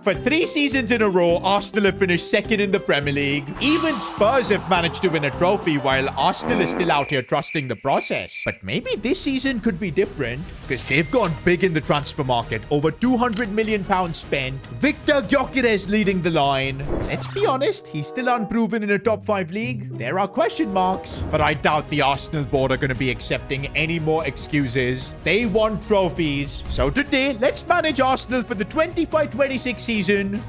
for 3 seasons in a row, Arsenal have finished second in the Premier League. Even Spurs have managed to win a trophy, while Arsenal is still out here trusting the process. But maybe this season could be different, because they've gone big in the transfer market. Over £200 million spent. Victor Gyökeres leading the line. Let's be honest, he's still unproven in a top 5 league. There are question marks, but I doubt the Arsenal board are going to be accepting any more excuses. They want trophies. So today, let's manage Arsenal for the 25-26 season,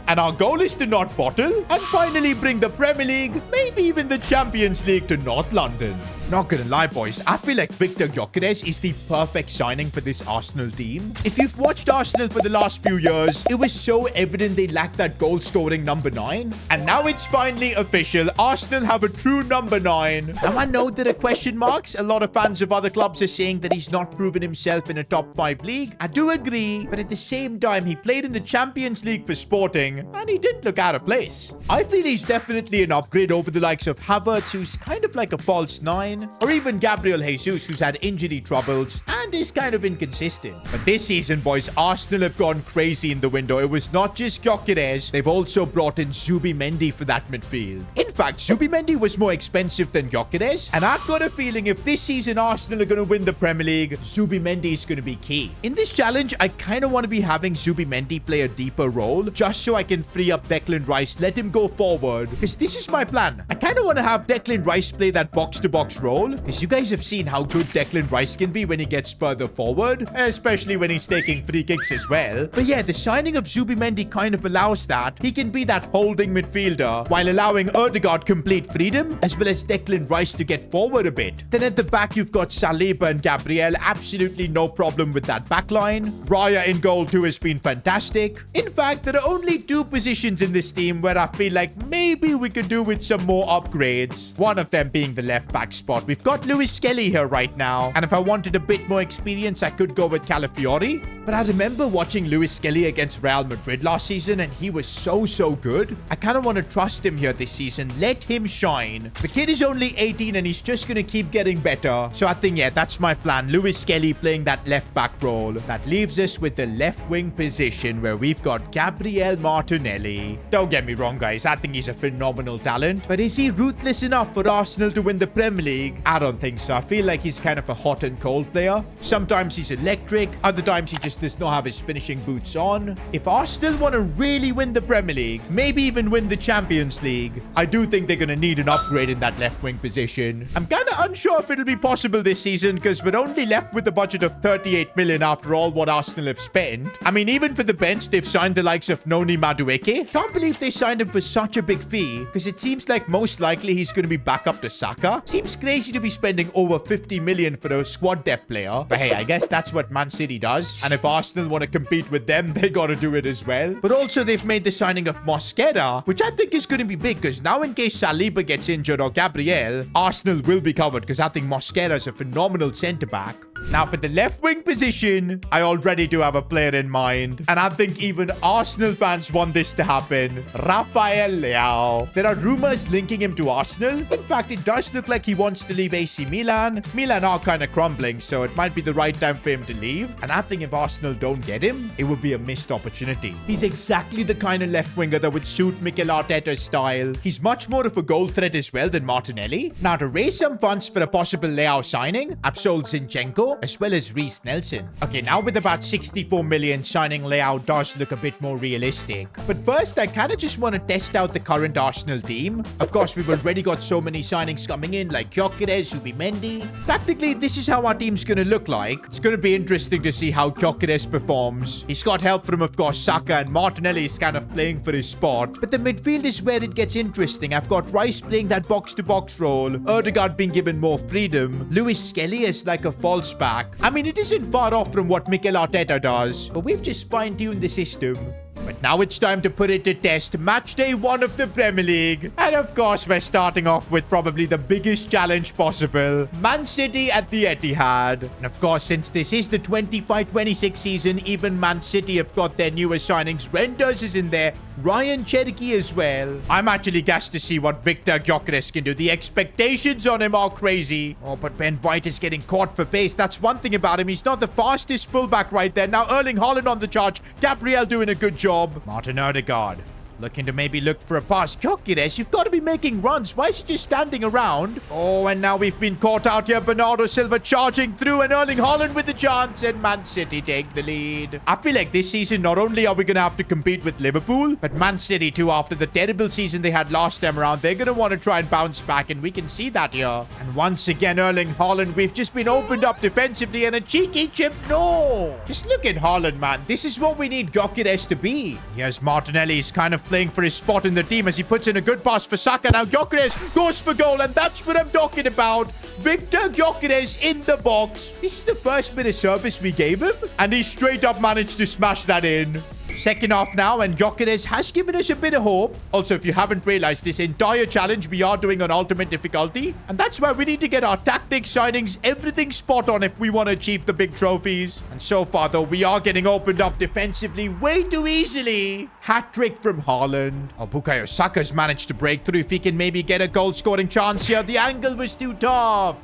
and our goal is to not bottle and finally bring the Premier League, maybe even the Champions League, to North London. Not gonna lie, boys, I feel like Victor Gyökeres is the perfect signing for this Arsenal team. If you've watched Arsenal for the last few years, it was so evident they lacked that goal-scoring number 9. And now it's finally official. Arsenal have a true number 9. Now, I know there are question marks. A lot of fans of other clubs are saying that he's not proven himself in a top 5 league. I do agree, but at the same time, he played in the Champions League for Sporting, and he didn't look out of place. I feel he's definitely an upgrade over the likes of Havertz, who's kind of like a false 9. Or even Gabriel Jesus, who's had injury troubles and is kind of inconsistent. But this season, boys, Arsenal have gone crazy in the window. It was not just Gyökeres. They've also brought in Zubimendi for that midfield. In fact, Zubimendi was more expensive than Gyökeres, and I've got a feeling if this season Arsenal are going to win the Premier League, Zubimendi is going to be key. In this challenge, I kind of want to be having Zubimendi play a deeper role, just so I can free up Declan Rice, let him go forward, because this is my plan. I kind of want to have Declan Rice play that box-to-box role, because you guys have seen how good Declan Rice can be when he gets further forward, especially when he's taking free kicks as well. But yeah, the signing of Zubimendi kind of allows that. He can be that holding midfielder while allowing Ødegaard complete freedom, as well as Declan Rice to get forward a bit. Then at the back, you've got Saliba and Gabriel. Absolutely no problem with that backline. Raya in goal too has been fantastic. In fact, there are only 2 positions in this team where I feel like maybe we could do with some more upgrades. One of them being the left back spot. We've got Lewis Skelly here right now, and if I wanted a bit more experience, I could go with Calafiori. But I remember watching Lewis Skelly against Real Madrid last season, and he was so good. I kind of want to trust him here this season. Let him shine. The kid is only 18, and he's just going to keep getting better. So I think, yeah, that's my plan. Lewis Skelly playing that left back role. That leaves us with the left wing position, where we've got Gabriel Martinelli. Don't get me wrong, guys. I think he's a phenomenal talent. But is he ruthless enough for Arsenal to win the Premier League? I don't think so. I feel like he's kind of a hot and cold player. Sometimes he's electric. Other times he just does not have his finishing boots on. If Arsenal want to really win the Premier League, maybe even win the Champions League, I do think they're going to need an upgrade in that left wing position. I'm kind of unsure if it'll be possible this season, because we're only left with a budget of 38 million after all what Arsenal have spent. I mean, even for the bench, they've signed the likes of Noni Madueke. Can't believe they signed him for such a big fee, because it seems like most likely he's going to be back up to Saka. Seems crazy to be spending over 50 million for a squad depth player. But hey, I guess that's what Man City does. And if Arsenal want to compete with them, they got to do it as well. But also, they've made the signing of Mosquera, which I think is going to be big, because now in case Saliba gets injured or Gabriel, Arsenal will be covered, because I think Mosquera is a phenomenal centre-back. Now, for the left wing position, I already do have a player in mind. And I think even Arsenal fans want this to happen. Rafael Leão. There are rumors linking him to Arsenal. In fact, it does look like he wants to leave AC Milan. Milan are kind of crumbling, so it might be the right time for him to leave. And I think if Arsenal don't get him, it would be a missed opportunity. He's exactly the kind of left winger that would suit Mikel Arteta's style. He's much more of a goal threat as well than Martinelli. Now, to raise some funds for a possible Leão signing, I've sold Zinchenko as well as Reece Nelson. Okay, now with about 64 million, signing Leão does look a bit more realistic. But first, I kind of just want to test out the current Arsenal team. Of course, we've already got so many signings coming in, like Gyökeres, Zubimendi. Tactically, this is how our team's going to look like. It's going to be interesting to see how Gyökeres performs. He's got help from, of course, Saka, and Martinelli is kind of playing for his spot. But the midfield is where it gets interesting. I've got Rice playing that box-to-box role, Ødegaard being given more freedom, Lewis Skelly as like a false back. I mean, it isn't far off from what Mikel Arteta does, but we've just fine-tuned the system. But now it's time to put it to test. Matchday 1 of the Premier League. And of course, we're starting off with probably the biggest challenge possible. Man City at the Etihad. And of course, since this is the 25-26 season, even Man City have got their newest signings. Renders is in there. Ryan Cherky as well. I'm actually gassed to see what Victor Gyökeres can do. The expectations on him are crazy. Oh, but Ben White is getting caught for pace. That's one thing about him. He's not the fastest fullback right there. Now Erling Haaland on the charge. Gabriel doing a good job. job. Martin Odegaard looking to maybe look for a pass. Gyökeres, you've got to be making runs. Why is he just standing around? Oh, and now we've been caught out here. Bernardo Silva charging through, and Erling Haaland with the chance, and Man City take the lead. I feel like this season, not only are we going to have to compete with Liverpool, but Man City too, after the terrible season they had last time around. They're going to want to try and bounce back, and we can see that here. And once again, Erling Haaland, we've just been opened up defensively, and a cheeky chip. No! Just look at Haaland, man. This is what we need Gyökeres to be. Here's Martinelli. He's kind of playing for his spot in the team as he puts in a good pass for Saka. Now Gyökeres goes for goal, and that's what I'm talking about. Victor Gyökeres in the box. This is the first bit of service we gave him, and he straight up managed to smash that in. Second half now, and Gyökeres has given us a bit of hope. Also, if you haven't realized, this entire challenge we are doing on ultimate difficulty, and that's why we need to get our tactics, signings, everything spot on if we want to achieve the big trophies. And so far, though, we are getting opened up defensively way too easily. Hat-trick from Haaland. Oh, Bukayo Saka's managed to break through. If he can maybe get a goal-scoring chance here. The angle was too tough.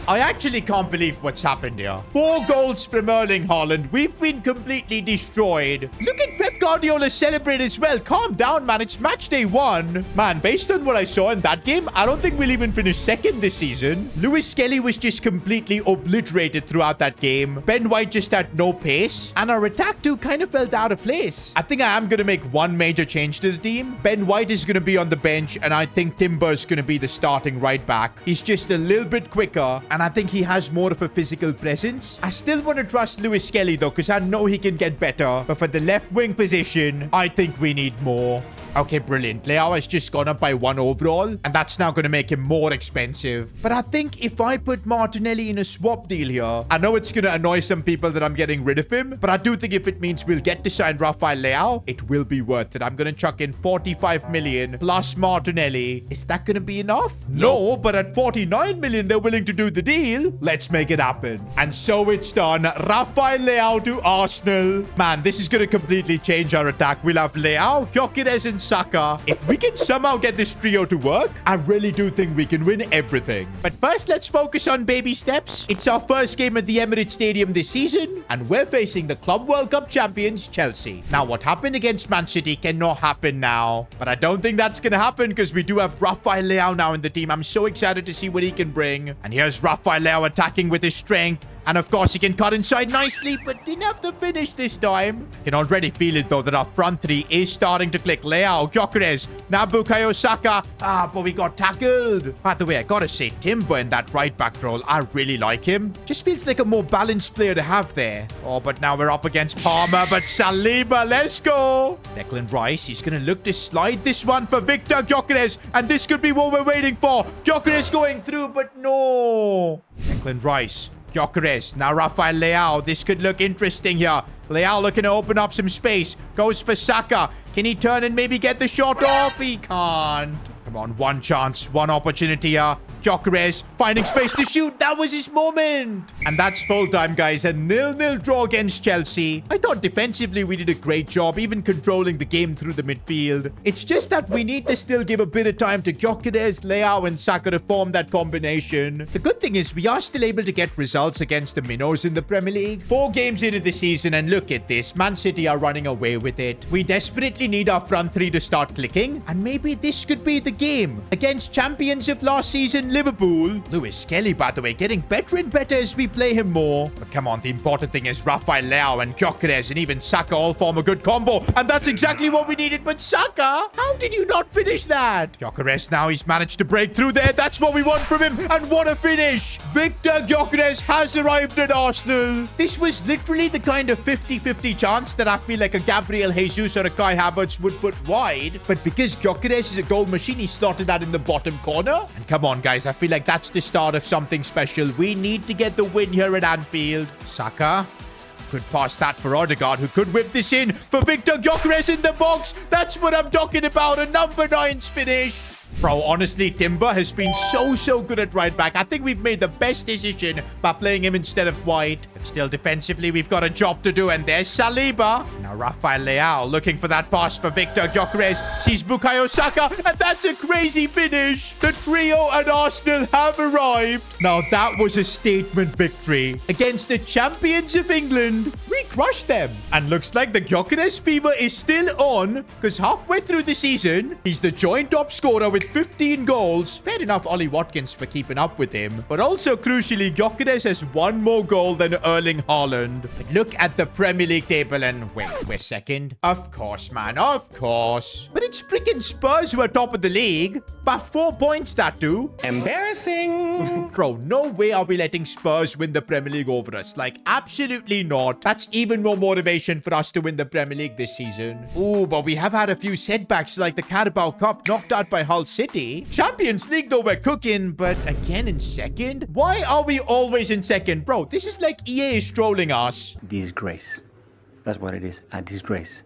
I actually can't believe what's happened here. 4 goals from Erling Haaland. We've been completely destroyed. Look at Pep Guardiola celebrate as well. Calm down, man. It's match day 1. Man, based on what I saw in that game, I don't think we'll even finish second this season. Lewis Skelly was just completely obliterated throughout that game. Ben White just had no pace. And our attack too kind of felt out of place. I think I am going to make one major change to the team. Ben White is going to be on the bench, and I think Timber's going to be the starting right back. He's just a little bit quicker, and I think he has more of a physical presence. I still want to trust Lewis Skelly, though, because I know he can get better. But for the left wing position, I think we need more. Okay, brilliant. Leao has just gone up by 1 overall, and that's now going to make him more expensive. But I think if I put Martinelli in a swap deal here, I know it's going to annoy some people that I'm getting rid of him, but I do think if it means we'll get to sign Rafael Leao, it will be worth it. I'm going to chuck in 45 million plus Martinelli. Is that going to be enough? No, but at 49 million, they're willing to do the deal. Let's make it happen. And so it's done. Rafael Leao to Arsenal. Man, this is going to completely change our attack. We'll have Leao, Gyökeres, and Saka. If we can somehow get this trio to work, I really do think we can win everything. But first, let's focus on baby steps. It's our first game at the Emirates Stadium this season, and we're facing the Club World Cup champions, Chelsea. Now, what happened against Man City cannot happen now. But I don't think that's going to happen because we do have Rafael Leao now in the team. I'm so excited to see what he can bring. And here's Rafael Leao attacking with his strength. And of course, he can cut inside nicely, but didn't have the finish this time. Can already feel it, though, that our front three is starting to click. Leao, Gyökeres, now Bukayo Saka. But we got tackled. By the way, I gotta say, Timber in that right back role, I really like him. Just feels like a more balanced player to have there. Oh, but now we're up against Palmer, but Saliba, let's go. Declan Rice, he's gonna look to slide this one for Victor Gyökeres, and this could be what we're waiting for. Gyökeres going through, but no. Declan Rice. Gyökeres, now Rafael Leao. This could look interesting here. Leao looking to open up some space. Goes for Saka. Can he turn and maybe get the shot off? He can't. Come on, one chance, one opportunity here. Gyökeres finding space to shoot. That was his moment. And that's full time, guys. A 0-0 draw against Chelsea. I thought defensively we did a great job, even controlling the game through the midfield. It's just that we need to still give a bit of time to Gyökeres, Leao, and Saka to form that combination. The good thing is we are still able to get results against the minnows in the Premier League. 4 games into the season, and look at this. Man City are running away with it. We desperately need our front three to start clicking, and maybe this could be the game against champions of last season, Liverpool. Lewis Skelly, by the way, getting better and better as we play him more. But come on, the important thing is Rafael Leao and Gyökeres and even Saka all form a good combo. And that's exactly what we needed. But Saka, how did you not finish that? Gyökeres now, he's managed to break through there. That's what we want from him. And what a finish. Victor Gyökeres has arrived at Arsenal. This was literally the kind of 50-50 chance that I feel like a Gabriel Jesus or a Kai Havertz would put wide. But because Gyökeres is a goal machine, he slotted that in the bottom corner. And come on, guys. I feel like that's the start of something special. We need to get the win here at Anfield. Saka could pass that for Odegaard, who could whip this in for Victor Gyökeres in the box. That's what I'm talking about. A number 9's finish. Bro, honestly, Timber has been so good at right back. I think we've made the best decision by playing him instead of White. But still, defensively, we've got a job to do. And there's Saliba. Now, Rafael Leao looking for that pass for Victor Gyökeres. Sees Bukayo Saka. And that's a crazy finish. The trio and Arsenal have arrived. Now, that was a statement victory against the champions of England. We crushed them. And looks like the Gyökeres fever is still on, because halfway through the season, he's the joint top scorer with 15 goals. Fair enough, Ollie Watkins for keeping up with him. But also, crucially, Gyökeres has one more goal than Erling Haaland. But look at the Premier League table and wait, we're second? Of course, man, of course. But it's freaking Spurs who are top of the league. By 4 points, that too. Embarrassing. Bro, no way are we letting Spurs win the Premier League over us. Like, absolutely not. That's even more motivation for us to win the Premier League this season. Ooh, but we have had a few setbacks like the Carabao Cup knocked out by Hull City. Champions League, though, we're cooking, but again in second? Why are we always in second? Bro, this is like EA is trolling us. Disgrace. That's what it is. A disgrace.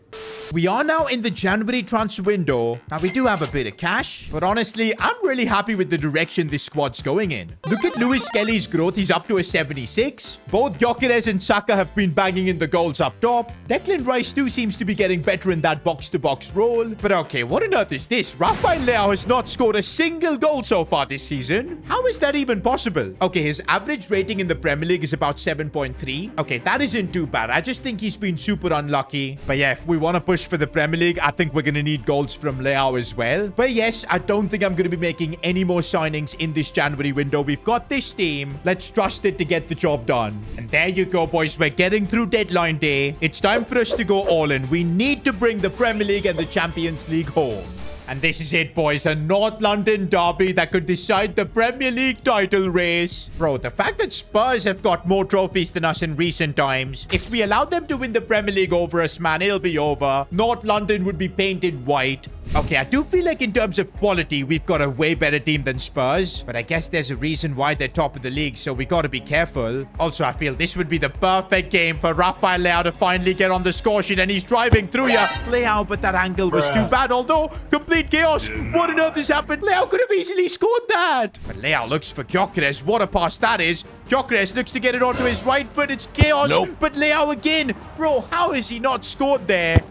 We are now in the January transfer window. Now, we do have a bit of cash, but honestly, I'm really happy with the direction this squad's going in. Look at Lewis Kelly's growth. He's up to a 76. Both Gyökeres and Saka have been banging in the goals up top. Declan Rice too seems to be getting better in that box-to-box role. But okay, what on earth is this? Rafael Leao has not scored a single goal so far this season. How is that even possible? Okay, his average rating in the Premier League is about 7.3. Okay, that isn't too bad. I just think he's been super unlucky. But yeah, if we want to push for the Premier League, I think we're going to need goals from Leao as well. But yes, I don't think I'm going to be making any more signings in this January window. We've got this team. Let's trust it to get the job done. And there you go, boys. We're getting through deadline day. It's time for us to go all in. We need to bring the Premier League and the Champions League home. And this is it, boys. A North London derby that could decide the Premier League title race. Bro, the fact that Spurs have got more trophies than us in recent times. If we allow them to win the Premier League over us, man, it'll be over. North London would be painted white. Okay, I do feel like in terms of quality, we've got a way better team than Spurs. But I guess there's a reason why they're top of the league, so we got to be careful. Also, I feel this would be the perfect game for Rafael Leao to finally get on the score sheet, and he's driving through ya. Leao, but that angle was too bad, although complete chaos. What on earth has happened? Leao could have easily scored that. But Leao looks for Gyökeres. What a pass that is. Gyökeres looks to get it onto his right foot. It's chaos. Nope. But Leao again. Bro, how has he not scored there?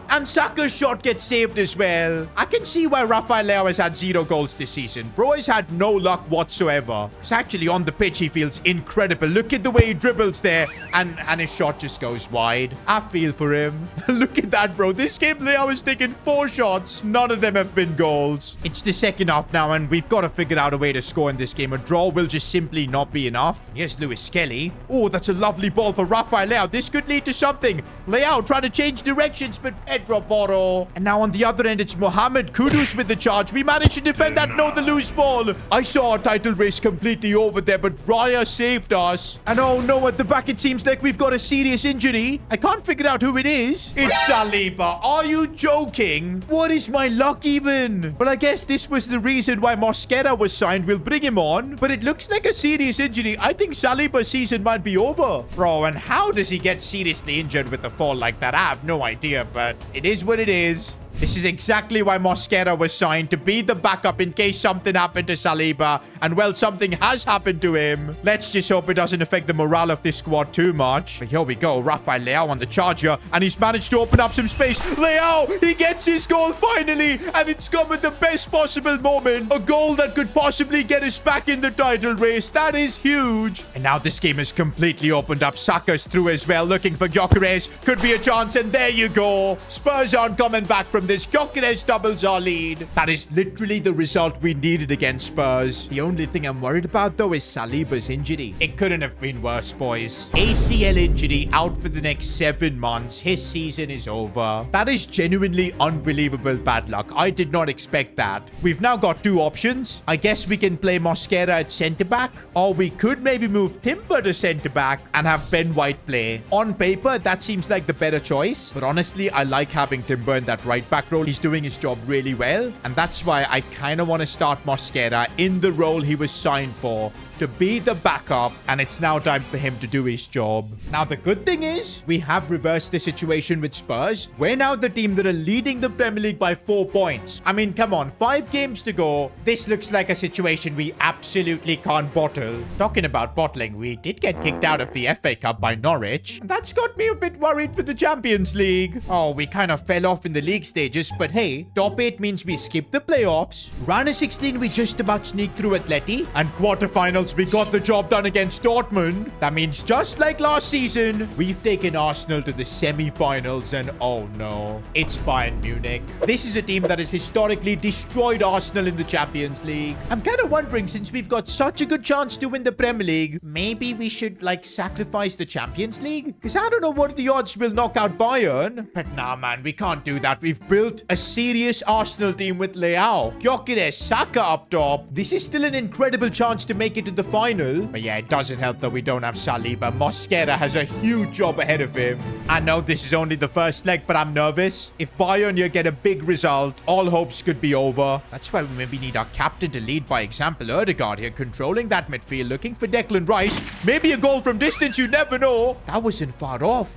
And Saka's shot gets saved as well. I can see why Rafael Leao has had 0 goals this season. Bro has had no luck whatsoever. He's actually on the pitch. He feels incredible. Look at the way he dribbles there. And his shot just goes wide. I feel for him. Look at that, bro. This game, Leao has taken 4 shots. None of them have been goals. It's the second half now, and we've got to figure out a way to score in this game. A draw will just simply not be enough. Here's Lewis Kelly. Oh, that's a lovely ball for Rafael Leao. This could lead to something. Leao trying to change directions, but Pedro Porro. And now on the other end, it's Mohamed Kudus with the charge. We managed to defend that. No, the loose ball. I saw our title race completely over there, but Raya saved us. And oh no, at the back, it seems like we've got a serious injury. I can't figure out who it is. It's Saliba. Are you joking? What is my luck even? Well, I guess this was the reason why Mosquera was signed. We'll bring him on. But it looks like a serious injury. I think Saliba's season might be over. Bro, and how does he get seriously injured with a fall like that? I have no idea, but it is what it is. This is exactly why Mosquera was signed, to be the backup in case something happened to Saliba. And, well, something has happened to him. Let's just hope it doesn't affect the morale of this squad too much. But here we go. Rafael Leao on the charger. And he's managed to open up some space. Leao, he gets his goal finally. And it's come at the best possible moment. A goal that could possibly get us back in the title race. That is huge. And now this game is completely opened up. Saka's through as well, looking for Gyökeres. Could be a chance. And there you go. Spurs aren't coming back from this. Gyökeres doubles our lead. That is literally the result we needed against Spurs. The only thing I'm worried about, though, is Saliba's injury. It couldn't have been worse, boys. ACL injury, out for the next 7 months. His season is over. That is genuinely unbelievable bad luck. I did not expect that. We've now got 2 options. I guess we can play Mosquera at centre-back, or we could maybe move Timber to centre-back and have Ben White play. On paper, that seems like the better choice. But honestly, I like having Timber in that right-back role. He's doing his job really well, and that's why I kind of want to start Mosquera in the role he was signed for. to be the backup, and it's now time for him to do his job. Now, the good thing is, we have reversed the situation with Spurs. We're now the team that are leading the Premier League by 4 points. I mean, come on, 5 games to go. This looks like a situation we absolutely can't bottle. Talking about bottling, we did get kicked out of the FA Cup by Norwich. That's got me a bit worried for the Champions League. Oh, we kind of fell off in the league stages, but hey, top 8 means we skip the playoffs. Round of 16, we just about sneaked through Atleti. And quarterfinals, we got the job done against Dortmund. That means just like last season, we've taken Arsenal to the semi-finals, and oh no, it's Bayern Munich. This is a team that has historically destroyed Arsenal in the Champions League. I'm kind of wondering, since we've got such a good chance to win the Premier League, maybe we should like sacrifice the Champions League? Because I don't know what the odds will knock out Bayern. But nah, man, we can't do that. We've built a serious Arsenal team with Leão, Gyökeres, Saka up top. This is still an incredible chance to make it to the final. But yeah, it doesn't help that we don't have Saliba. Mosquera has a huge job ahead of him. I know this is only the first leg, but I'm nervous. If Bayern here get a big result, all hopes could be over. That's why we maybe need our captain to lead by example. Ødegaard here controlling that midfield, looking for Declan Rice. Maybe a goal from distance, you never know. That wasn't far off.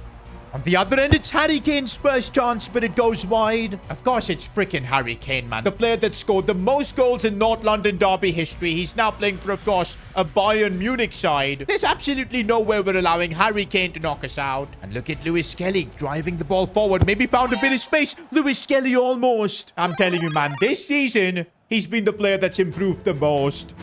On the other end, it's Harry Kane's first chance, but it goes wide. Of course, it's freaking Harry Kane, man. The player that scored the most goals in North London derby history. He's now playing for, of course, a Bayern Munich side. There's absolutely no way we're allowing Harry Kane to knock us out. And look at Lewis Kelly driving the ball forward. Maybe found a bit of space. Lewis Kelly almost. I'm telling you, man, this season, he's been the player that's improved the most.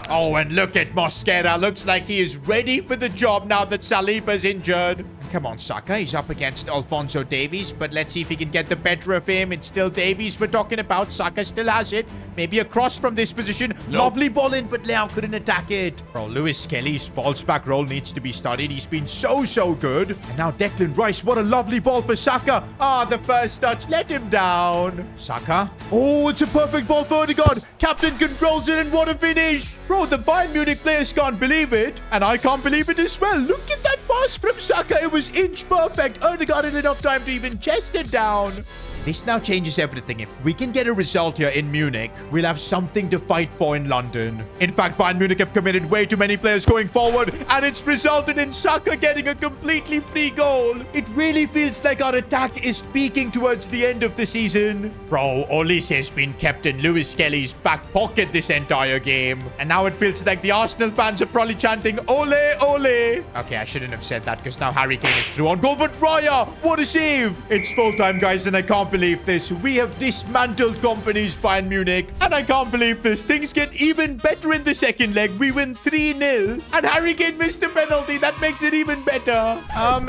Oh, and look at Mosquera. Looks like he is ready for the job now that Saliba's injured. Come on, Saka. He's up against Alphonso Davies, but let's see if he can get the better of him. It's still Davies we're talking about. Saka still has it. Maybe a cross from this position. Nope. Lovely ball in, but Leão couldn't attack it. Bro, Lewis Kelly's false back role needs to be studied. He's been so good. And now Declan Rice. What a lovely ball for Saka. Ah, the first touch. Let him down. Saka. Oh, it's a perfect ball for Ødegaard. Captain controls it, and what a finish. Bro, the Bayern Munich players can't believe it. And I can't believe it as well. Look at that pass from Saka. It was inch perfect. Ødegaard had enough time to even chest it down. This now changes everything. If we can get a result here in Munich, we'll have something to fight for in London. In fact, Bayern Munich have committed way too many players going forward, and it's resulted in Saka getting a completely free goal. It really feels like our attack is peaking towards the end of the season. Bro, Olise has been kept in Lewis Kelly's back pocket this entire game. And now it feels like the Arsenal fans are probably chanting, Ole, Ole. Okay, I shouldn't have said that because now Harry Kane is through on goal. But Raya, what a save. It's full time, guys, and I can't believe this. We have dismantled companies Bayern Munich, and I can't believe this. Things get even better in the second leg. We win 3-0, and Harry Kane missed the penalty. That makes it even better.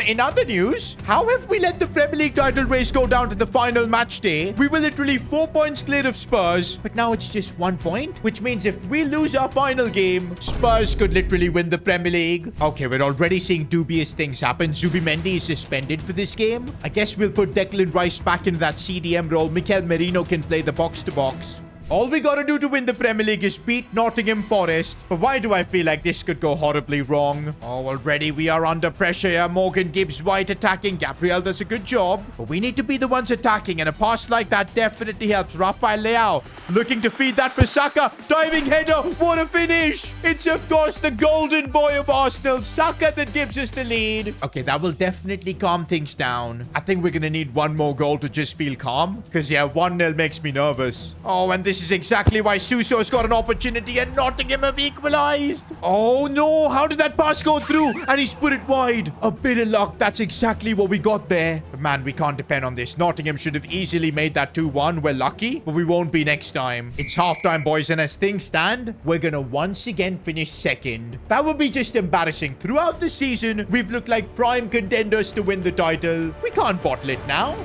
In other news, how have we let the Premier League title race go down to the final match day? We were literally 4 points clear of Spurs, but now it's just 1 point, which means if we lose our final game, Spurs could literally win the Premier League. Okay, we're already seeing dubious things happen. Zubimendi is suspended for this game. I guess we'll put Declan Rice back into that CDM role. Mikel Merino can play the box-to-box. All we gotta do to win the Premier League is beat Nottingham Forest. But why do I feel like this could go horribly wrong? Oh, already we are under pressure here. Morgan Gibbs-White attacking. Gabriel does a good job. But we need to be the ones attacking. And a pass like that definitely helps. Rafael Leão looking to feed that for Saka. Diving header. What a finish. It's, of course, the golden boy of Arsenal, Saka, that gives us the lead. Okay, that will definitely calm things down. I think we're gonna need one more goal to just feel calm. Because, yeah, 1-0 makes me nervous. Oh, and this is exactly why Suso's got an opportunity and Nottingham have equalized. Oh no, how did that pass go through? And he's put it wide. A bit of luck. That's exactly what we got there. But man, we can't depend on this. Nottingham should have easily made that 2-1. We're lucky, but we won't be next time. It's halftime, boys, and as things stand, we're gonna once again finish second. That would be just embarrassing. Throughout the season, we've looked like prime contenders to win the title. We can't bottle it now.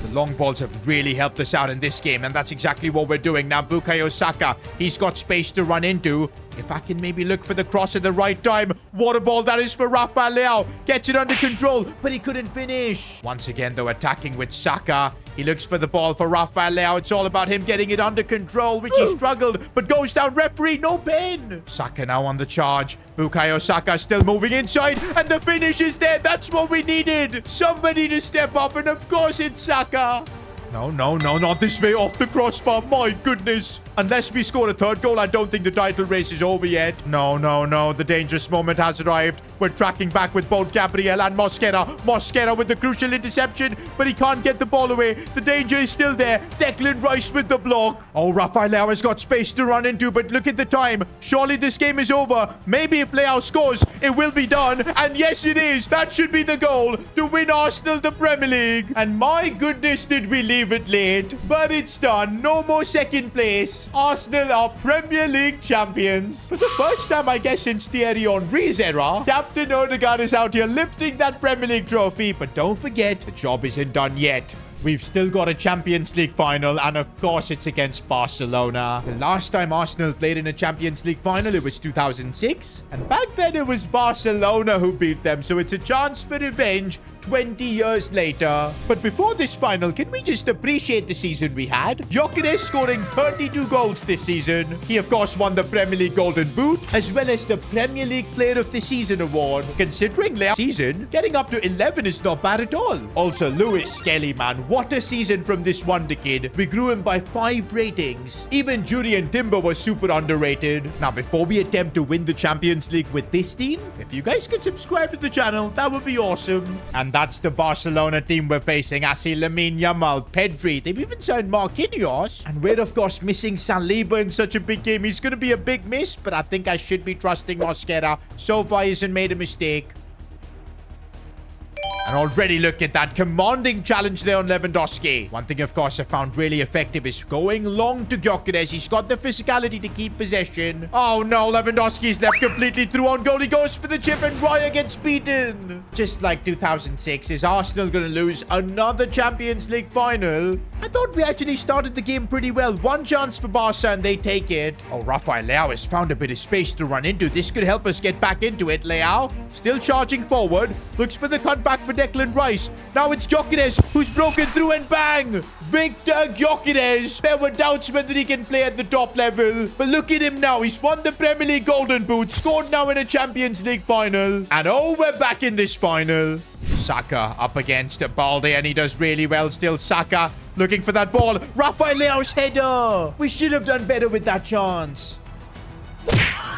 The long balls have really helped us out in this game, and that's exactly what we're doing. Now, Bukayo Saka, he's got space to run into. If I can maybe look for the cross at the right time. What a ball that is for Rafael Leão. Gets it under control, but he couldn't finish. Once again, though, attacking with Saka. He looks for the ball for Rafael Leão. It's all about him getting it under control, which he struggled, but goes down. Referee, no pen. Saka now on the charge. Bukayo Saka still moving inside, and the finish is there. That's what we needed. Somebody to step up, and of course, it's Saka. No, not this way. Off the crossbar. My goodness. Unless we score a third goal, I don't think the title race is over yet. No, no, no. The dangerous moment has arrived. We're tracking back with both Gabriel and Mosquera. Mosquera with the crucial interception, but he can't get the ball away. The danger is still there. Declan Rice with the block. Oh, Rafael has got space to run into, but look at the time. Surely this game is over. Maybe if Leao scores, it will be done. And yes, it is. That should be the goal to win Arsenal the Premier League. And my goodness, did we leave it late. But it's done. No more second place. Arsenal are Premier League champions. For the first time, I guess, since Thierry Henry's era, Captain Odegaard is out here lifting that Premier League trophy. But don't forget, the job isn't done yet. We've still got a Champions League final, and of course it's against Barcelona. The last time Arsenal played in a Champions League final, it was 2006. And back then it was Barcelona who beat them, so it's a chance for revenge 20 years later. But before this final, can we just appreciate the season we had? Gyökeres scoring 32 goals this season. He, of course, won the Premier League Golden Boot, as well as the Premier League Player of the Season award. Considering Leao's season, getting up to 11 is not bad at all. Also, Lewis Skelly, man, what a season from this wonder kid. We grew him by 5 ratings. Even Julian Timber was super underrated. Now, before we attempt to win the Champions League with this team, if you guys could subscribe to the channel, that would be awesome. And that's the Barcelona team we're facing. I see Lamine Yamal, Pedri. They've even signed Marquinhos. And we're, of course, missing Saliba in such a big game. He's going to be a big miss, but I think I should be trusting Mosquera. So far, he hasn't made a mistake. And already look at that commanding challenge there on Lewandowski. One thing, of course, I found really effective is going long to Gyökeres. He's got the physicality to keep possession. Oh, no. Lewandowski's left completely through on goal. He goes for the chip and Raya gets beaten. Just like 2006, is Arsenal going to lose another Champions League final? I thought we actually started the game pretty well. One chance for Barca and they take it. Oh, Rafael has found a bit of space to run into. This could help us get back into it. Leao still charging forward. Looks for the cutback for Declan Rice. Now it's Gyökeres who's broken through and bang! Victor Gyökeres. There were doubts whether he can play at the top level. But look at him now. He's won the Premier League Golden Boot. Scored now in a Champions League final. And oh, we're back in this final. Saka up against Balde, and he does really well still. Saka looking for that ball. Rafael Leao's header. We should have done better with that chance.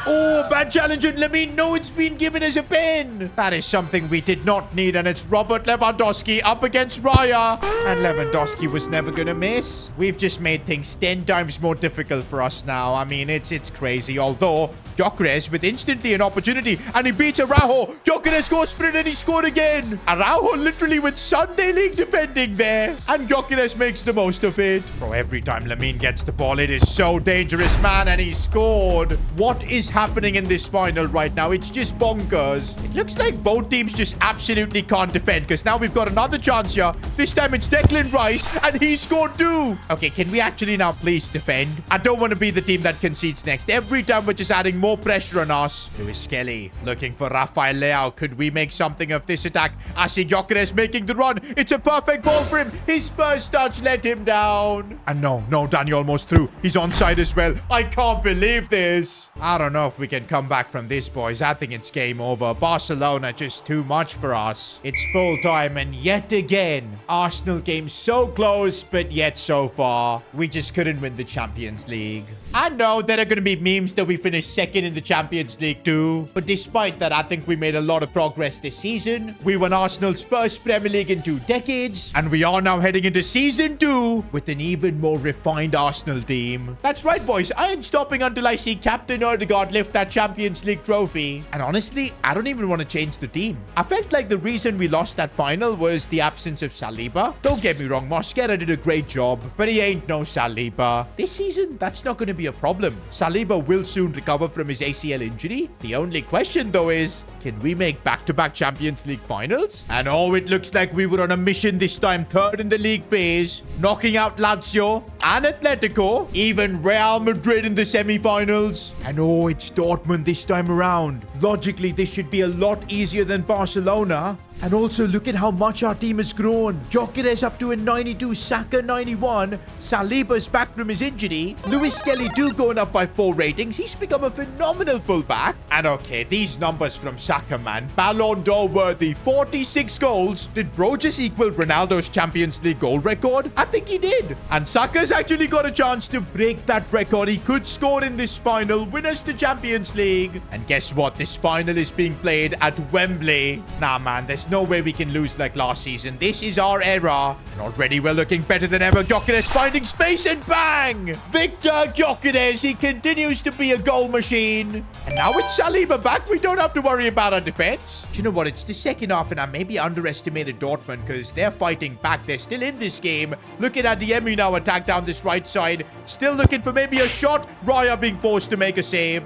Oh, bad challenge and Lamine. No, it's been given as a pen. That is something we did not need, and it's Robert Lewandowski up against Raya. And Lewandowski was never going to miss. We've just made things 10 times more difficult for us now. I mean, it's crazy. Although, Gyökeres with instantly an opportunity, and he beats Araujo. Gyökeres goes for it, and he scored again. Araujo literally with Sunday League defending there. And Gyökeres makes the most of it. Bro, every time Lamine gets the ball, it is so dangerous, man, and he scored. What is happening in this final right now? It's just bonkers. It looks like both teams just absolutely can't defend, because now we've got another chance here. This time it's Declan Rice, and he scored too. Okay, can we actually now please defend? I don't want to be the team that concedes next. Every time we're just adding more pressure on us. Lewis Skelly looking for Rafael Leao. Could we make something of this attack? I see Gyökeres making the run. It's a perfect ball for him. His first touch let him down. And no, Danny almost through. He's onside as well. I can't believe this. I don't know if we can come back from this, boys. I think it's game over. Barcelona just too much for us. It's full time, and yet again, Arsenal came so close, but yet so far, we just couldn't win the Champions League. I know there are going to be memes that we finished second in the Champions League too, but despite that, I think we made a lot of progress this season. We won Arsenal's first Premier League in 2 decades, and we are now heading into season 2 with an even more refined Arsenal team. That's right, boys. I ain't stopping until I see Captain Odegaard lift that Champions League trophy. And honestly, I don't even want to change the team. I felt like the reason we lost that final was the absence of Saliba. Don't get me wrong, Mosquera did a great job, but he ain't no Saliba. This season, that's not going to be a problem. Saliba will soon recover from his ACL injury. The only question though is, can we make back-to-back Champions League finals? And oh, it looks like we were on a mission this time, 3rd in the league phase, knocking out Lazio and Atletico, even Real Madrid in the semi-finals. And oh, it's Dortmund this time around. Logically, this should be a lot easier than Barcelona. And also, look at how much our team has grown. Gyökeres up to a 92, Saka 91, Saliba's back from his injury, Lewis Skelly too going up by 4 ratings. He's become a phenomenal fullback. And okay, these numbers from Saka, man. Ballon d'Or worthy, 46 goals. Did bro just equal Ronaldo's Champions League goal record? I think he did. And Saka's has actually got a chance to break that record. He could score in this final, win us the Champions League. And guess what? This final is being played at Wembley. Nah, man, there's no way we can lose like last season. This is our era. And already we're looking better than ever. Gyökeres finding space and bang! Victor Gyökeres, he continues to be a goal machine. And now with Saliba back, we don't have to worry about our defense. Do you know what? It's the second half, and I maybe underestimated Dortmund because they're fighting back. They're still in this game. Looking at the Emu now attack down this right side. Still looking for maybe a shot. Raya being forced to make a save.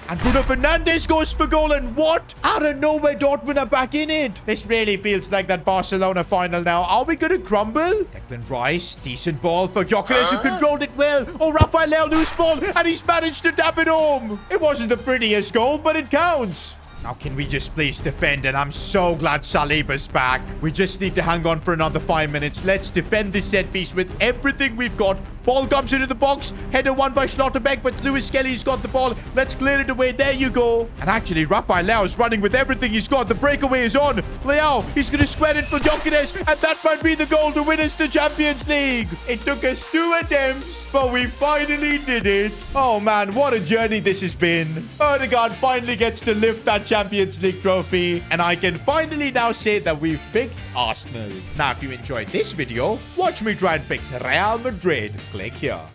And Bruno Fernandes goes for goal, and what? Out of nowhere, Dortmund are back in it. This really feels like that Barcelona final now. Are we going to crumble? Declan Rice, decent ball for Gyökeres, who controlled it well. Oh, Rafael loose ball, and he's managed to tap it home. It wasn't the prettiest goal, but it counts. Now, can we just please defend? And I'm so glad Saliba's back. We just need to hang on for another 5 minutes. Let's defend this set piece with everything we've got. Ball comes into the box. Header won by Schlotterbeck, but Lewis Kelly's got the ball. Let's clear it away. There you go. And actually, Rafael is running with everything he's got. The breakaway is on. Leao, he's going to square it for Gyökeres, and that might be the goal to win us the Champions League. It took us 2 attempts, but we finally did it. Oh, man, what a journey this has been. Odegaard finally gets to lift that Champions League trophy, and I can finally now say that we've fixed Arsenal. Now, if you enjoyed this video, watch me try and fix Real Madrid. Click here.